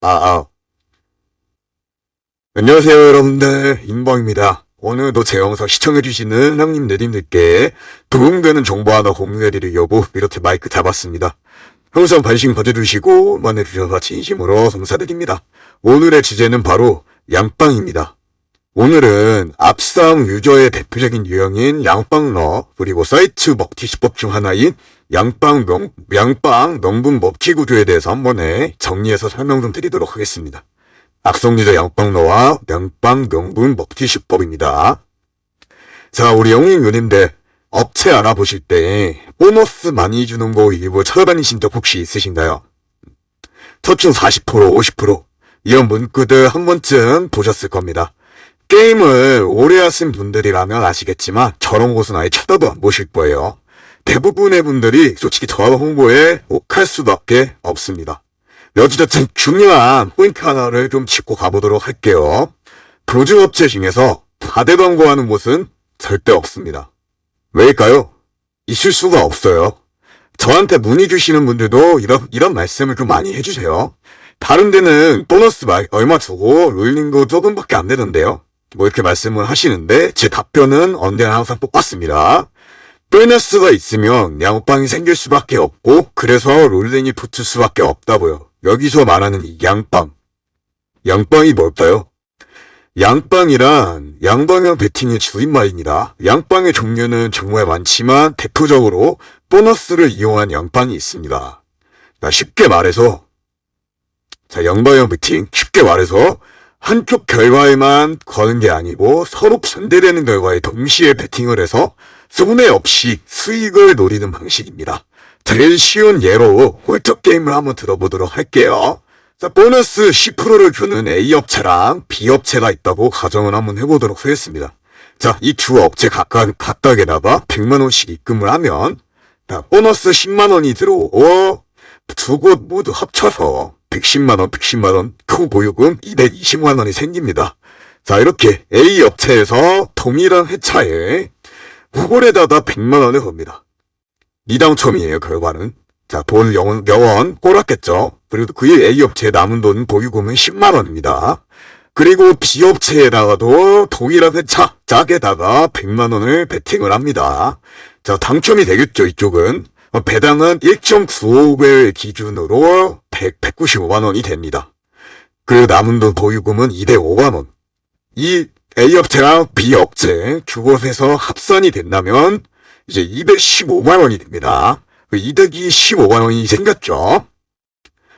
아, 아. 안녕하세요, 여러분들. 인방입니다. 오늘도 제 영상 시청해주시는 형님, 누님들께 도움되는 정보 하나 공유해드리려고 이렇게 마이크 잡았습니다. 항상 관심 가져주시고 응원해주셔서 진심으로 감사드립니다. 오늘의 주제는 바로 양빵입니다. 오늘은 앞상 유저의 대표적인 유형인 양빵러, 그리고 사이트 먹튀 수법 중 하나인 양빵 명분 먹튀 구조에 대해서 한 번에 정리해서 설명 좀 드리도록 하겠습니다. 악성유저 양빵러와 양빵 명분 먹튀 수법입니다. 자, 우리 영님 누님들, 업체 알아보실 때 보너스 많이 주는 거 일부 찾아다니신 적 혹시 있으신가요? 저축 40%, 50% 이런 문구들 한 번쯤 보셨을 겁니다. 게임을 오래 하신 분들이라면 아시겠지만 저런 곳은 아예 쳐다도 안 보실 거예요. 대부분의 분들이 솔직히 저와 홍보에 욱할 수밖에 없습니다. 여지저튼 중요한 포인트 하나를 좀 짚고 가보도록 할게요. 보증업체 중에서 과대 광고하는 곳은 절대 없습니다. 왜일까요? 있을 수가 없어요. 저한테 문의 주시는 분들도 이런 말씀을 좀 많이 해주세요. 다른 데는 보너스 얼마 주고 롤링 거 조금밖에 안 되던데요. 뭐 이렇게 말씀을 하시는데 제 답변은 언제나 항상 똑같습니다. 보너스가 있으면 양빵이 생길 수밖에 없고 그래서 롤링이 붙을 수밖에 없다고요. 여기서 말하는 이 양빵. 양빵이 뭘까요? 양빵이란 양방향 배팅의 줄임말입니다. 양빵의 종류는 정말 많지만 대표적으로 보너스를 이용한 양빵이 있습니다. 쉽게 말해서 양방향 배팅, 쉽게 말해서 한쪽 결과에만 거는 게 아니고 서로 반대되는 결과에 동시에 배팅을 해서 손해 없이 수익을 노리는 방식입니다. 제일 쉬운 예로 홀터 게임을 한번 들어보도록 할게요. 자, 보너스 10%를 주는 A업체랑 B업체가 있다고 가정을 한번 해보도록 하겠습니다. 자, 이 두 업체 각각에다가 100만원씩 입금을 하면 보너스 10만원이 들어오고 두 곳 모두 합쳐서 110만원, 그 보유금 220만원이 생깁니다. 자, 이렇게 A업체에서 동일한 회차에 구골에다가 100만원을 겁니다. 이당첨이에요, 결과는. 자, 돈 영원 꼬랐겠죠. 그리고 그 A업체에 남은 돈 보유금은 10만원입니다. 그리고 B업체에다가도 동일한 회차 짝에다가 100만원을 베팅을 합니다. 자, 당첨이 되겠죠, 이쪽은. 배당은 1.95배 기준으로 195만원이 됩니다. 그리고 남은 돈 보유금은 205만원. 이 A업체랑 B업체 두 곳에서 합산이 된다면 이제 215만원이 됩니다. 이득이 15만원이 생겼죠.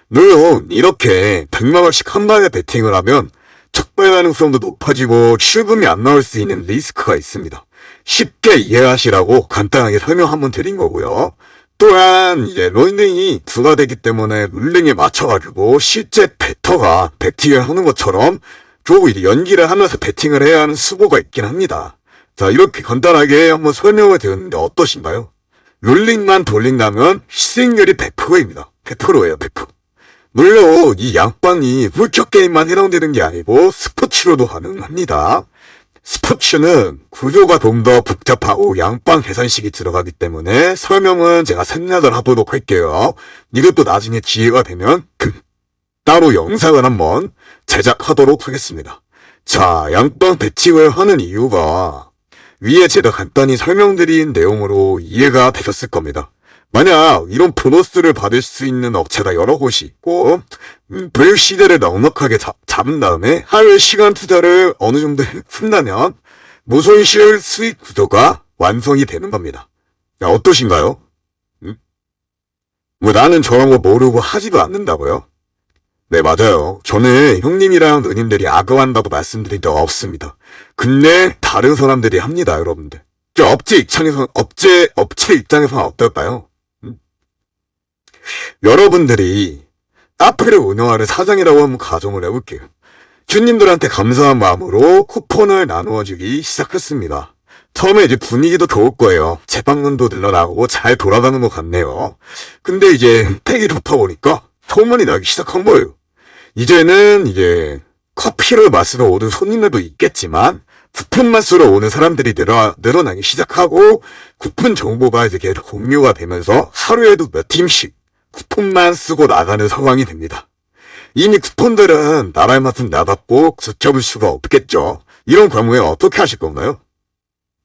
물론 이렇게 100만원씩 한 번에 베팅을 하면 적발 가능성도 높아지고 출금이 안 나올 수 있는 리스크가 있습니다. 쉽게 이해하시라고 간단하게 설명 한번 드린 거고요. 또한 이제 롤링이 부과되기 때문에 롤링에 맞춰가지고 실제 배터가 베팅을 하는 것처럼 조금 연기를 하면서 베팅을 해야 하는 수고가 있긴 합니다. 자, 이렇게 간단하게 한번 설명을 드렸는데 어떠신가요? 롤링만 돌린다면 수익률이 100%입니다. 100%예요, 100%. 물론 이 양빵이 훌쩍 게임만 해당되는 게 아니고 스포츠로도 가능합니다. 스포츠는 구조가 좀 더 복잡하고 양빵 계산식이 들어가기 때문에 설명은 제가 생략을 하도록 할게요. 이것도 나중에 기회가 되면 따로 영상을 한번 제작하도록 하겠습니다. 자, 양빵 배팅을 하는 이유가 위에 제가 간단히 설명드린 내용으로 이해가 되셨을 겁니다. 만약 이런 보너스를 받을 수 있는 업체가 여러 곳이 있고 브레이크 시대를 넉넉하게 잡은 다음에 하루의 시간 투자를 어느 정도 쓴다면 무손실 수익 구조가 완성이 되는 겁니다. 야, 어떠신가요? 뭐 나는 저런 거 모르고 하지도 않는다고요? 네, 맞아요. 저는 형님이랑 누님들이 악어한다고 말씀드린 적 없습니다. 근데 다른 사람들이 합니다, 여러분들. 업체 입장에서는 어떨까요? 여러분들이 카페를 운영하는 사장이라고 한번 가정을 해볼게요. 주님들한테 감사한 마음으로 쿠폰을 나누어주기 시작했습니다. 처음에 이제 분위기도 좋을 거예요. 재방문도 늘어나고 잘 돌아가는 것 같네요. 근데 이제 팩이 좋다 보니까 소문이 나기 시작한 거예요. 이제는 이제 커피를 마시러 오는 손님들도 있겠지만 쿠폰 맛으로 오는 사람들이 늘어나기 시작하고 쿠폰 정보가 이제 계속 공유가 되면서 하루에도 몇 팀씩 쿠폰만 쓰고 나가는 상황이 됩니다. 이미 쿠폰들은 나라의 맛은 나답고 걷잡을 수가 없겠죠. 이런 경우에 어떻게 하실 건가요?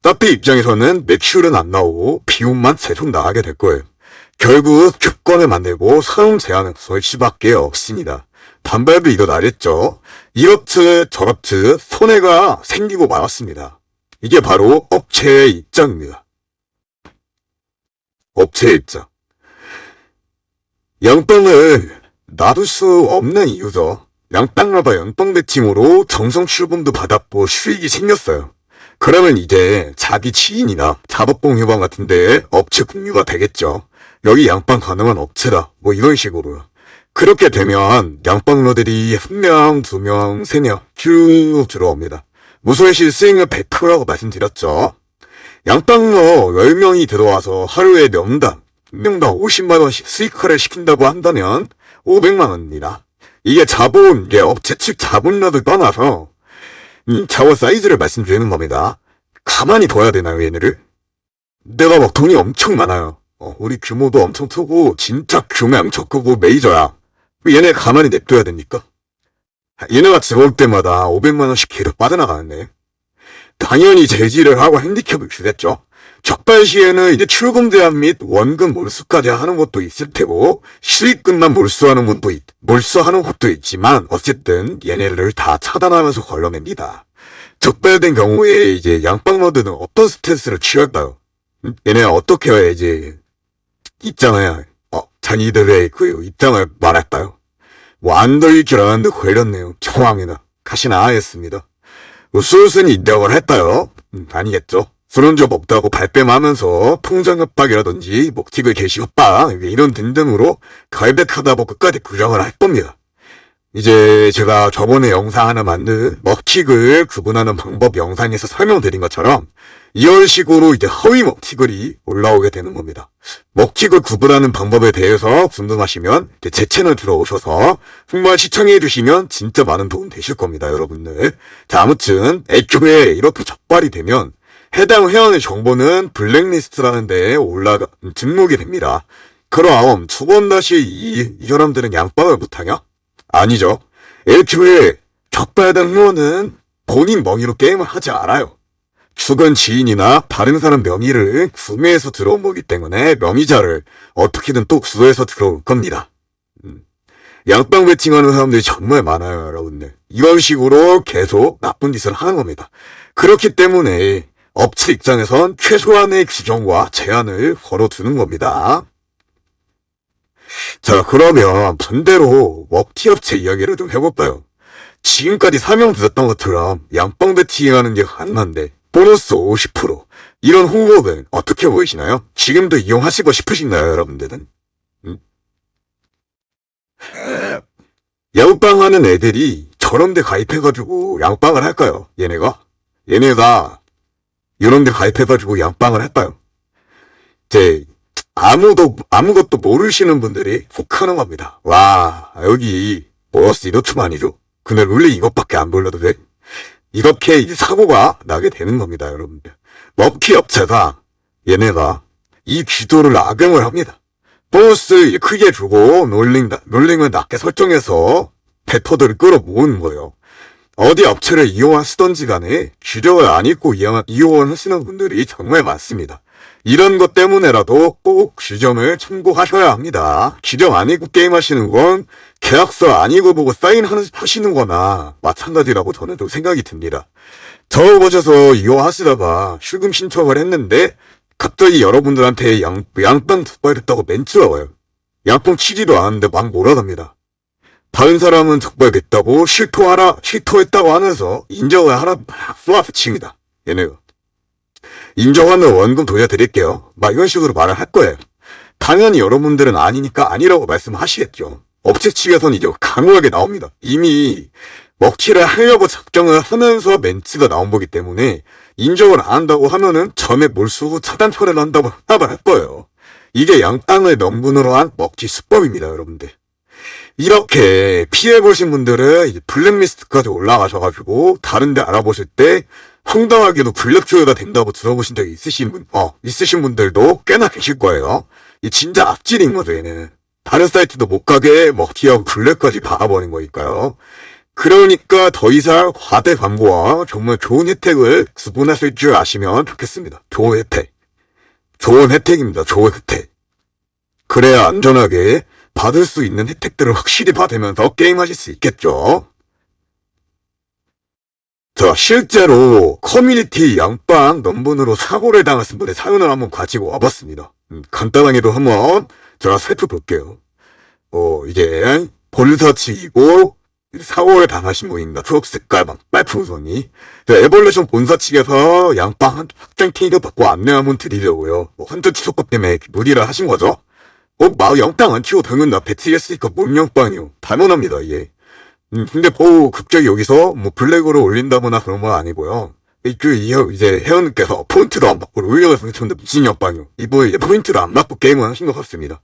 카페 입장에서는 매출은 안 나오고 비용만 계속 나가게 될 거예요. 결국 규권을 만들고 사용 제한을 설 수밖에 없습니다. 반발도 일어나겠죠. 이렇듯 저렇듯 손해가 생기고 말았습니다. 이게 바로 업체의 입장입니다. 업체의 입장. 양빵을 놔둘 수 없는 이유죠. 양빵마다 양빵 배팅으로 정성 출금도 받았고 수익이 생겼어요. 그러면 이제 자기 지인이나 자법봉 협약 같은데 업체 공유가 되겠죠. 여기 양빵 가능한 업체다. 뭐 이런 식으로. 그렇게 되면 양빵러들이 1명, 2명, 3명 쭉 들어옵니다. 무소외실 수익률 100%라고 말씀드렸죠. 양빵러 10명이 들어와서 하루에 명당 1명당 50만원씩 수익화를 시킨다고 한다면 500만원입니다. 이게 자본, 이게 업체 측 자본력을 떠나서 자원 사이즈를 말씀드리는 겁니다. 가만히 둬야 되나요, 얘네를? 내가 막 돈이 엄청 많아요. 우리 규모도 엄청 크고 진짜 규모 엄청 크고 메이저야. 얘네 가만히 냅둬야 됩니까? 얘네가 들어올 때마다 500만원씩 계속 빠져나가는데 당연히 제지를 하고 핸디캡을 주겠죠. 적발 시에는 이제 출금 제한 및 원금 몰수까지 하는 것도 있을 테고 수익금만 몰수하는 것도 있지만 어쨌든 얘네를 다 차단하면서 걸러냅니다. 적발된 경우에 이제 양빵러드는 어떤 스탠스를 취할까요? 얘네가 어떻게 해야지 입장을 자기들의 그 입장을 말할까요? 뭐 안 들릴 줄 알았는데 걸렸네요. 정황이나 가시나 하였습니다. 수술은 인정을 했다요? 아니겠죠. 그런 적 없다고 발뺌하면서 통장 협박이라든지 먹튀글 개시 협박 이런 등등으로 결백하다고 끝까지 부정을 할 겁니다. 이제 제가 저번에 영상 하나 만든 먹튀글 구분하는 방법 영상에서 설명드린 것처럼 이런 식으로 이제 허위 먹튀글이 올라오게 되는 겁니다. 먹튀글 구분하는 방법에 대해서 궁금하시면 제 채널 들어오셔서 정말 시청해주시면 진짜 많은 도움 되실 겁니다, 여러분들. 자, 아무튼 애초에 이렇게 적발이 되면 해당 회원의 정보는 블랙리스트라는 데에 등록이 됩니다. 그럼 두 번 다시 이 사람들은 양빵을 못하냐? 아니죠. 애초에 적발된 회원은 본인 명의로 게임을 하지 않아요. 주변 지인이나 다른 사람 명의를 구매해서 들어온 거기 때문에 명의자를 어떻게든 또 구해서 들어올 겁니다. 양빵 배팅하는 사람들이 정말 많아요, 여러분들. 이런 식으로 계속 나쁜 짓을 하는 겁니다. 그렇기 때문에 업체 입장에선 최소한의 규정과 제한을 걸어두는 겁니다. 자, 그러면 반대로 먹튀업체 이야기를 좀 해볼까요? 지금까지 설명드렸던 것처럼 양빵 배팅하는 게 가능한데 보너스 50% 이런 홍보는 어떻게 보이시나요? 지금도 이용하시고 싶으신가요, 여러분들은? 양빵 하는 애들이 저런 데 가입해가지고 양빵을 할까요? 얘네가 이런 데 가입해가지고 양빵을 할까요? 아무것도 모르시는 분들이 혹하는 겁니다. 와, 여기 보너스 이렇게만이죠. 근데 룰리 이것밖에 안 불러도 돼? 이렇게 이제 사고가 나게 되는 겁니다, 여러분들. 먹튀업체가 얘네가 이 기도를 악용을 합니다. 보너스 크게 주고 롤링을 낮게 설정해서 배터들을 끌어모으는 거예요. 어디 업체를 이용하시던지 간에 규정을 안 읽고 이용하시는 분들이 정말 많습니다. 이런 것 때문에라도 꼭 규정을 참고하셔야 합니다. 규정 안 읽고 게임하시는 건 계약서 안 읽어보고 사인하시는 거나 마찬가지라고 저는 좀 생각이 듭니다. 저 보셔서 이용하시다가 출금 신청을 했는데 갑자기 여러분들한테 양빵 적발했다고 멘트가 와요. 양빵 치지도 않았는데 막 몰아갑니다. 다른 사람은 적발됐다고 실토했다고 하면서 인정을 하라 쏘아서 칩니다. 얘네가. 인정하면 원금 돌려드릴게요. 막 이런 식으로 말을 할 거예요. 당연히 여러분들은 아니니까 아니라고 말씀하시겠죠. 업체 측에서는 이제 강하게 나옵니다. 이미 먹튀를 하려고 작정을 하면서 멘트가 나온 거기 때문에 인정을 안 한다고 하면은 전액 몰수 차단 처리를 한다고 답을 할 거예요. 이게 양빵을 명분으로 한 먹튀 수법입니다, 여러분들. 이렇게 피해보신 분들은 이제 블랙리스트까지 올라가셔가지고 다른 데 알아보실 때 황당하게도 블랙조회가 된다고 들어보신 적이 있으신 분들도 꽤나 계실 거예요. 이 진짜 악질인 거죠, 얘는. 다른 사이트도 못 가게 먹튀하고 블랙까지 박아버린 거니까요. 그러니까 더 이상 과대 광고와 정말 좋은 혜택을 구분하실 줄 아시면 좋겠습니다. 좋은 혜택. 좋은 혜택입니다. 좋은 혜택. 그래야 안전하게 받을 수 있는 혜택들을 확실히 받으면서 게임하실 수 있겠죠. 자, 실제로 커뮤니티 양빵 넘본으로 사고를 당하신 분의 사연을 한번 가지고 와봤습니다. 간단하게도 한번 제가 살펴볼게요. 이게 본사 측이고 사고를 당하신 분입니다. 초록색 깔방 빨풍선이. 에볼루션 본사 측에서 양빵 확장 케이크 받고 안내 한번 드리려고요. 헌터 취소법 때문에 무리를 하신 거죠. 양빵 안 키워 당연 나 배치했으니까 뭔 양빵이요. 당연합니다, 이게. 근데 갑자기 여기서 블랙으로 올린다거나 그런 건 아니고요. 이제 회원님께서 포인트도 안 받고 올려서 근데 무슨 양빵이요. 이번에 포인트를 안 받고 게임을 하신 것 같습니다.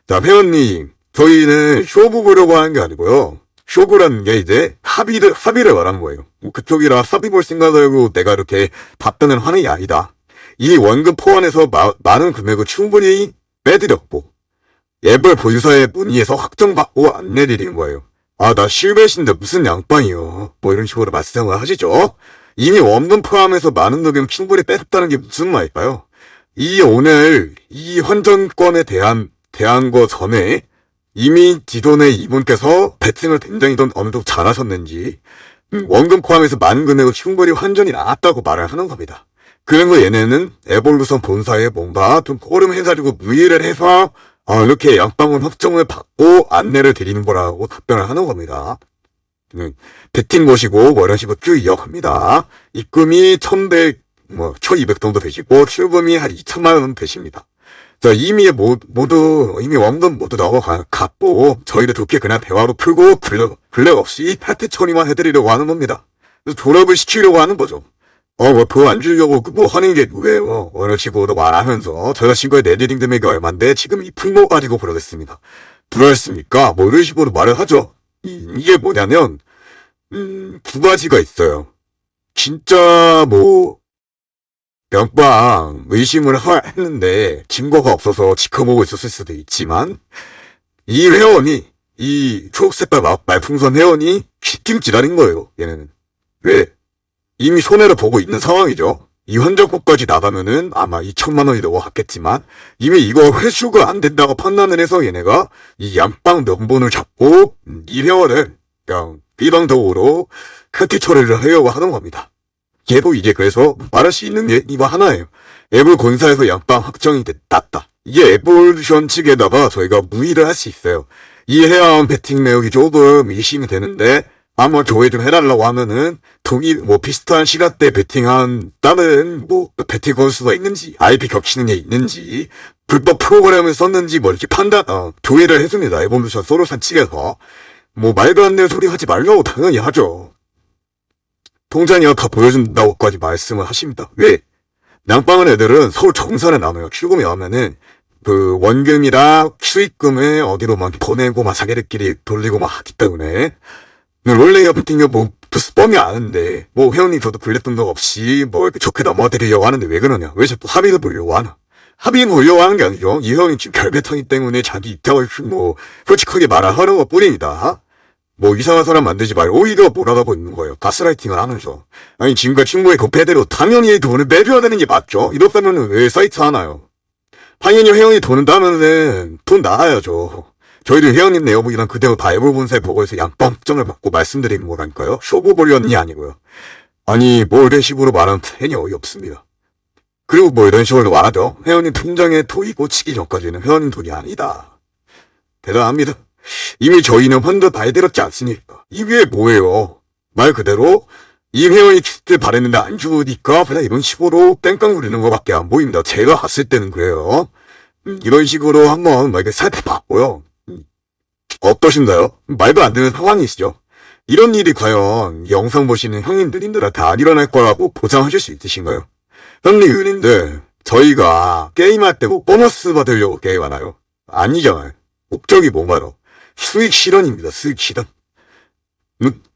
자, 회원님, 저희는 쇼부 보려고 하는 게 아니고요. 쇼부라는 게 이제 합의를 말하는 거예요. 그쪽이라 합의 볼 생각을 내가 이렇게 답변을 하는 게 아니다. 이 원금 포함해서 많은 금액을 충분히 빼드렸고, 앱을 본사에 문의해서 확정받고 안내드리는 거예요. 나 실베신데 무슨 양빵이요. 이런 식으로 말씀을 하시죠. 이미 원금 포함해서 많은 금액 충분히 뺐다는 게 무슨 말일까요? 오늘 이 환전권에 대한 거 전에 이미 기존에 이분께서 배팅을 굉장히 어느 정도 잘하셨는지 원금 포함해서 많은 금액을 충분히 환전이 나왔다고 말을 하는 겁니다. 그리고 얘네는 에볼루션 본사에 뭔가 좀 꼬름해가지고 문의를 해서 이렇게 양빵은 확정을 받고 안내를 드리는 거라고 답변을 하는 겁니다. 배팅 것이고 이런 식으로 쭉 이어갑니다. 입금이 1,100, 1,200 정도 되시고 출금이 한 2천만 원 되십니다. 자, 이미 원금 모두 나와갔고 저희도 좋게 그냥 대화로 풀고 블랙 없이 파트 처리만 해드리려고 하는 겁니다. 그래서 졸업을 시키려고 하는 거죠. 그거 안 주려고 하는 게 왜요? 이런 식으로 말하면서 저희가 지금까지 내드린 금액이 얼만데 지금 이 풀모 가지고 그러겠습니다. 불안했습니까? 이런 식으로 말을 하죠. 이게 뭐냐면 두 가지가 있어요. 진짜 양빵 의심을 했는데 증거가 없어서 지켜보고 있었을 수도 있지만 이 회원이 이 초록색깔 말풍선 회원이 시킴 지랄인 거예요. 얘네는. 왜? 이미 손해를 보고 있는 상황이죠. 이 환전권까지 나가면은 아마 2천만 원이 넘어갔겠지만 이미 이거 회수가 안 된다고 판단을 해서 얘네가 이 양빵 명분을 잡고 이 회원을 그냥 비방적으로 카티 처리를 하려고 하는 겁니다. 얘도 이제 그래서 말할 수 있는 게 이거 하나예요. 애플 본사에서 양빵 확정이 났다. 이게 에볼루션 측에다가 저희가 문의를 할 수 있어요. 이 해양 배팅 내역이 조금 의심이 되는데 한번 조회 좀 해달라고 하면은 비슷한 시간대 배팅한 다른 배팅 건수가 있는지 IP 겹치는 게 있는지 불법 프로그램을 썼는지 이렇게 조회를 해줍니다. 에볼루션 소로산 측에서 말도 안 되는 소리 하지 말라고 당연히 하죠. 통장이가 다 보여준다고까지 말씀을 하십니다. 왜? 양빵은 애들은 서울 정산에 나눠요. 출금이 나오면은 원금이랑 수익금을 어디로 보내고 자기들끼리 돌리고 하기 때문에 원래 같은 경우 스펌이 아는데 회원님 저도 블랙돈도 없이 이렇게 좋게 넘어드리려고 하는데 왜 그러냐? 왜 자꾸 합의를 보려고 하나? 합의는 보려고 하는 게 아니죠. 이 회원이 지금 결배터기 때문에 자기 입장을 솔직하게 말하는 것 뿐입니다. 이상한 사람 만들지 말고 오히려 몰아가고 있는 거예요. 가스라이팅을 하면서. 아니 지금까지 친구의 배대로 당연히 돈을 빼줘야 되는 게 맞죠. 이렇다면 왜 사이트 하나요? 당연히 회원이 돈을 따면은 돈 나가야죠. 저희도 회원님 내역이랑 그대로 다 에볼 본사에 보고해서 양빵 확정을 받고 말씀드리는 거라니까요. 쇼부 보려는이 아니고요. 아니 이런 식으로 말하면 괜히 어이없습니다. 그리고 이런 식으로 말하죠. 회원님 통장에 돈이 꽂히기 전까지는 회원님 돈이 아니다. 대단합니다. 이미 저희는 환자 다 해드렸지 않습니까? 이게 뭐예요? 말 그대로 이 회원이 키트 바랬는데 안 주니까 그냥 이런 식으로 땡깡 부리는 것밖에 안 보입니다. 제가 갔을 때는 그래요. 이런 식으로 한번 살펴봤고요. 어떠신가요? 말도 안 되는 상황이시죠? 이런 일이 과연 영상 보시는 형님들한테 안 일어날 거라고 보장하실 수 있으신가요? 형님들, 저희가 게임할 때 보너스 받으려고 게임하나요? 아니잖아요. 목적이 뭔가요? 수익 실현입니다. 수익 실현.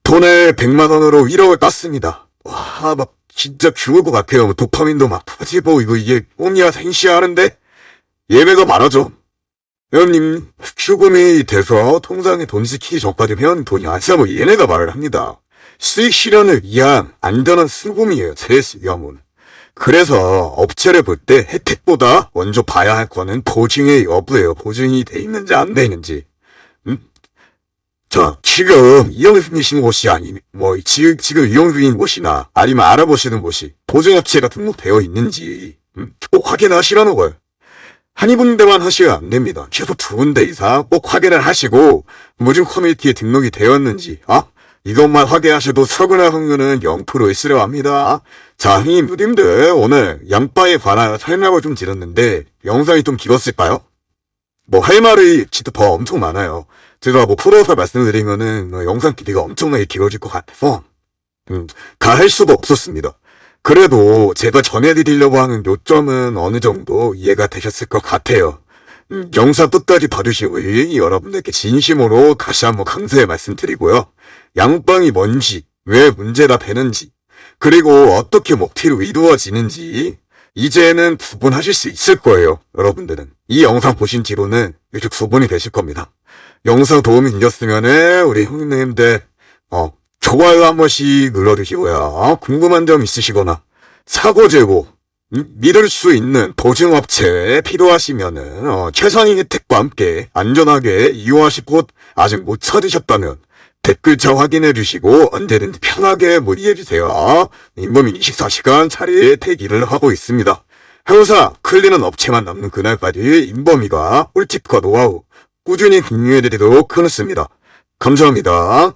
돈을 100만 원으로 1억을 땄습니다. 와, 진짜 죽을 것 같아요. 도파민도 터지고 이게 꼼이야 생시야 하는데 예매가 많아져. 형님, 추금이 돼서 통장에 돈 지키기 전까지면 돈이 안 싸고 얘네가 말을 합니다. 수익 실현을 위한 안전한 수금이에요, 재수염은. 그래서 업체를 볼 때 혜택보다 먼저 봐야 할 거는 보증의 여부예요. 보증이 돼 있는지 안 돼 있는지. 자, 지금 이영수님 곳이 아니, 지금 이영수님 곳이나 아니면 알아보시는 곳이 보증업체가 등록되어 있는지 꼭 확인하시라는 거예요. 한 군데만 하시면 안 됩니다. 최소 2군데 이상 꼭 확인을 하시고 보증 커뮤니티에 등록이 되었는지, 이것만 확인하셔도 서근할 확률은 0% 있으려 합니다. 자, 형님들 오늘 양파에 관한 설명을 좀 드렸는데 영상이 좀 길었을까요? 할 말이 진짜 더 엄청 많아요. 제가 풀어서 말씀드리면은 영상 길이가 엄청나게 길어질 것 같아서 다 할 수가 없었습니다. 그래도 제가 전해드리려고 하는 요점은 어느 정도 이해가 되셨을 것 같아요. 영상 끝까지 봐주시고 여러분들께 진심으로 다시 한번 감사의 말씀드리고요. 양빵이 뭔지, 왜 문제가 되는지, 그리고 어떻게 먹튀로 이루어지는지 이제는 구분하실 수 있을 거예요. 여러분들은 이 영상 보신 뒤로는 이렇게 구분이 되실 겁니다. 영상 도움이 되셨으면 우리 형님들 좋아요 한 번씩 눌러주시고요. 궁금한 점 있으시거나 사고재고 믿을 수 있는 보증업체에 필요하시면은 최상위 혜택과 함께 안전하게 이용하실 곳 아직 못 찾으셨다면 댓글창 확인해 주시고 언제든지 편하게 문의해 주세요. 인범이 24시간 차례 대기를 하고 있습니다. 항상 클리는 업체만 남는 그날까지 인범이가 꿀팁과 노하우 꾸준히 공유해 드리도록 하겠습니다. 감사합니다.